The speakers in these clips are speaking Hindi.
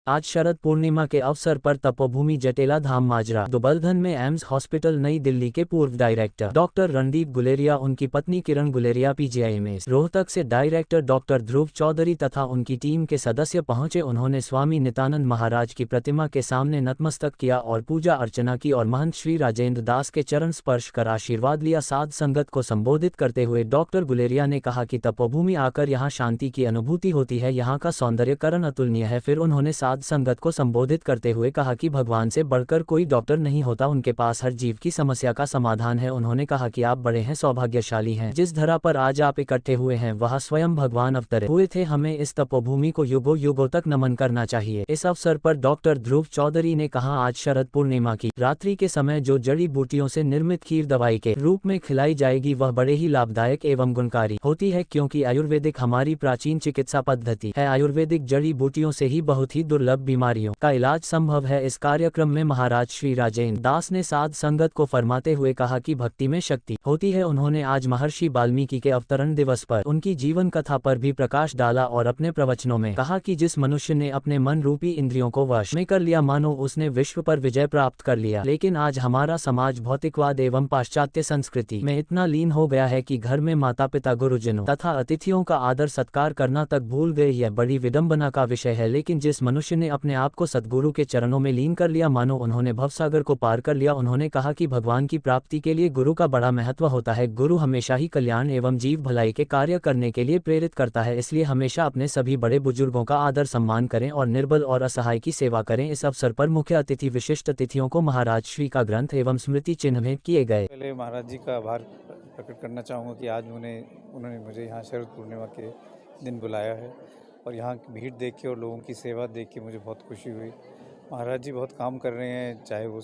आज शरद पूर्णिमा के अवसर पर तपोभूमि जटेला धाम माजरा दुबलधन में एम्स हॉस्पिटल नई दिल्ली के पूर्व डायरेक्टर डॉक्टर रणदीप गुलेरिया, उनकी पत्नी किरण गुलेरिया, पीजीआईएमएस रोहतक से डायरेक्टर डॉक्टर ध्रुव चौधरी तथा उनकी टीम के सदस्य पहुंचे। उन्होंने स्वामी नित्यानंद महाराज की प्रतिमा के सामने नतमस्तक किया और पूजा अर्चना की और महंत श्री राजेंद्र दास के चरण स्पर्श कर आशीर्वाद लिया। साध संगत को संबोधित करते हुए डॉक्टर गुलेरिया ने कहा कि तपोभूमि आकर यहाँ शांति की अनुभूति होती है, यहाँ का सौंदर्यकरण अतुलनीय है। फिर उन्होंने साध संगत को संबोधित करते हुए कहा कि भगवान से बढ़कर कोई डॉक्टर नहीं होता, उनके पास हर जीव की समस्या का समाधान है। उन्होंने कहा कि आप बड़े हैं, सौभाग्यशाली हैं, जिस धरा पर आज आप इकट्ठे हुए हैं वह स्वयं भगवान अवतरे हुए थे। हमें इस तपोभूमि को युगों युगों तक नमन करना चाहिए। इस अवसर पर डॉक्टर ध्रुव चौधरी ने कहा, आज शरद पूर्णिमा की रात्रि के समय जो जड़ी बूटियों से निर्मित खीर दवाई के रूप में खिलाई जाएगी वह बड़े ही लाभदायक एवं गुणकारी होती है, क्योंकि आयुर्वेदिक हमारी प्राचीन चिकित्सा पद्धति है। आयुर्वेदिक जड़ी बूटियों से ही बहुत ही दुर्लभ बीमारियों का इलाज संभव है। इस कार्यक्रम में महाराज श्री राजेंद्र दास ने साध संगत को फरमाते हुए कहा कि भक्ति में शक्ति होती है। उन्होंने आज महर्षि वाल्मीकि के अवतरण दिवस पर उनकी जीवन कथा पर भी प्रकाश डाला और अपने प्रवचनों में कहा कि जिस मनुष्य ने अपने मन रूपी इंद्रियों को वश में कर लिया, मानो उसने विश्व पर विजय प्राप्त कर लिया। लेकिन आज हमारा समाज भौतिकवाद एवं पाश्चात्य संस्कृति में इतना लीन हो गया है कि घर में माता पिता, गुरुजनों तथा अतिथियों का आदर सत्कार करना तक भूल गए। यह बड़ी विडंबना का विषय है। लेकिन जिस मनुष्य ने अपने आप को सद्गुरु के चरणों में लीन कर लिया, मानो उन्होंने भवसागर को पार कर लिया। उन्होंने कहा कि भगवान की प्राप्ति के लिए गुरु का बड़ा महत्व होता है। गुरु हमेशा ही कल्याण एवं जीव भलाई के कार्य करने के लिए प्रेरित करता है, इसलिए हमेशा अपने सभी बड़े बुजुर्गों का आदर सम्मान करें और निर्बल और असहाय की सेवा करें। इस अवसर पर मुख्य अतिथि विशिष्ट अतिथियों को महाराज श्री का ग्रंथ एवं स्मृति चिन्ह भेंट किए गए। पहले महाराज जी का आभार प्रकट करना चाहूँगा कि आज उन्होंने मुझे यहाँ शरद पूर्णिमा के दिन बुलाया है और यहाँ की भीड़ देख के और लोगों की सेवा देख के मुझे बहुत खुशी हुई। महाराज जी बहुत काम कर रहे हैं, चाहे वो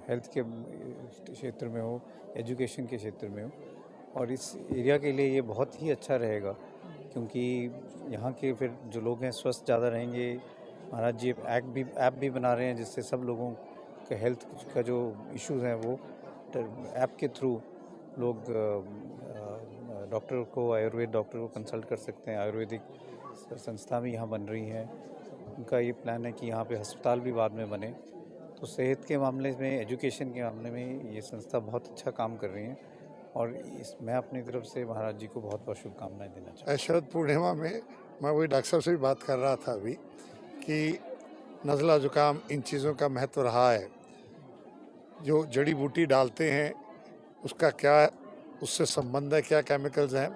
हेल्थ के क्षेत्र में हो, एजुकेशन के क्षेत्र में हो, और इस एरिया के लिए ये बहुत ही अच्छा रहेगा, क्योंकि यहाँ के फिर जो लोग हैं स्वस्थ ज़्यादा रहेंगे। महाराज जी ऐप भी बना रहे हैं जिससे सब लोगों के हेल्थ का जो इश्यूज़ हैं वो ऐप के थ्रू लोग डॉक्टर को, आयुर्वेद डॉक्टर को कंसल्ट कर सकते हैं। आयुर्वेदिक संस्था भी यहाँ बन रही है। उनका ये प्लान है कि यहाँ पे अस्पताल भी बाद में बने। तो सेहत के मामले में, एजुकेशन के मामले में ये संस्था बहुत अच्छा काम कर रही है और मैं अपनी तरफ से महाराज जी को बहुत बहुत शुभकामनाएं देना चाहता हूँ। शरद पूर्णिमा में मैं वही डॉक्टर साहब से भी बात कर रहा था अभी कि नज़ला जुकाम इन चीज़ों का महत्व रहा है। जो जड़ी बूटी डालते हैं उसका क्या उससे संबंध है, क्या केमिकल्स हैं,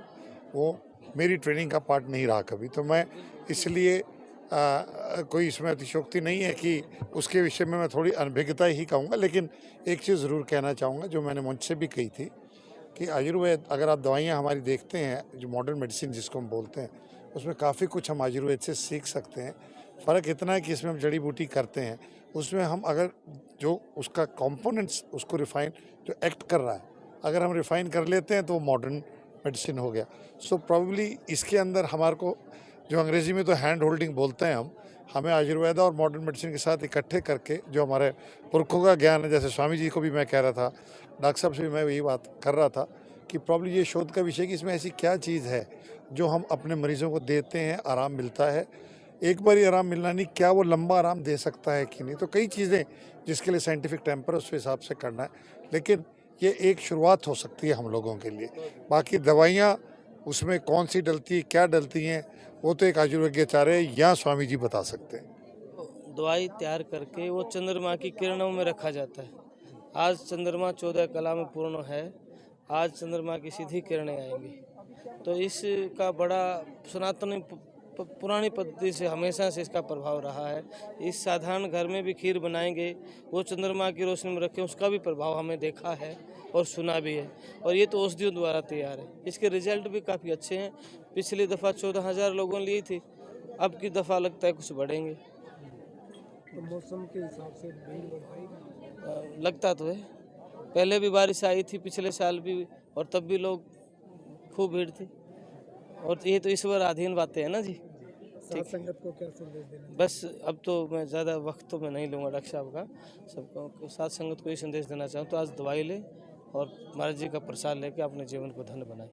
वो मेरी ट्रेनिंग का पार्ट नहीं रहा कभी। तो मैं इसलिए कोई इसमें अतिशयोक्ति नहीं है कि उसके विषय में मैं थोड़ी अनभिज्ञता ही कहूँगा। लेकिन एक चीज़ ज़रूर कहना चाहूँगा जो मैंने मुझसे भी कही थी कि आयुर्वेद, अगर आप दवाइयाँ हमारी देखते हैं, जो मॉडर्न मेडिसिन जिसको हम बोलते हैं, उसमें काफ़ी कुछ हम आयुर्वेद से सीख सकते हैं। फ़र्क इतना है कि इसमें हम जड़ी बूटी करते हैं, उसमें हम अगर जो उसका कंपोनेंट्स उसको रिफ़ाइन जो एक्ट कर रहा है, अगर हम रिफ़ाइन कर लेते हैं तो मॉडर्न मेडिसिन हो गया। सो प्रॉब्ली इसके अंदर हमारे को, जो अंग्रेज़ी में तो हैंड होल्डिंग बोलते हैं, हमें आयुर्वेद और मॉडर्न मेडिसिन के साथ इकट्ठे करके जो हमारे पुरखों का ज्ञान है, जैसे स्वामी जी को भी मैं कह रहा था, डॉक्टर साहब से भी मैं यही बात कर रहा था कि प्रॉब्ली ये शोध का विषय कि इसमें ऐसी क्या चीज़ है जो हम अपने मरीज़ों को देते हैं, आराम मिलता है। एक बार ही आराम मिलना नहीं, क्या वो लंबा आराम दे सकता है कि नहीं। तो कई चीज़ें जिसके लिए साइंटिफिक टेम्पर उस हिसाब से करना है, लेकिन ये एक शुरुआत हो सकती है हम लोगों के लिए। बाकी दवाइयाँ उसमें कौन सी डलती है, क्या डलती हैं, वो तो एक आयुर्वेदाचार्य या स्वामी जी बता सकते हैं। दवाई तैयार करके वो चंद्रमा की किरणों में रखा जाता है। आज चंद्रमा 14 कला में पूर्ण है, आज चंद्रमा की सीधी किरणें आएंगी। तो इसका बड़ा सनातनी पुरानी पद्धति से हमेशा से इसका प्रभाव रहा है। इस साधारण घर में भी खीर बनाएंगे, वो चंद्रमा की रोशनी में रखें, उसका भी प्रभाव हमें देखा है और सुना भी है। और ये तो औषधियों द्वारा तैयार है, इसके रिजल्ट भी काफ़ी अच्छे हैं। पिछली दफ़ा 14,000 लोगों ने ली थी, अब की दफ़ा लगता है कुछ बढ़ेंगे। तो मौसम के हिसाब से भीड़ बढ़ पाएगी? लगता तो है, पहले भी बारिश आई थी पिछले साल भी, और तब भी लोग खूब भीड़ थी। और ये तो ईश्वर अधीन बातें हैं ना जी। साथ संगत को क्या संदेश देना? बस अब तो मैं ज़्यादा वक्त तो मैं नहीं लूँगा डॉक्टर साहब का। सबको साथ संगत को ये संदेश देना चाहूँ तो आज दवाई ले और महाराज जी का प्रसाद लेके अपने जीवन को धन्य बनाए।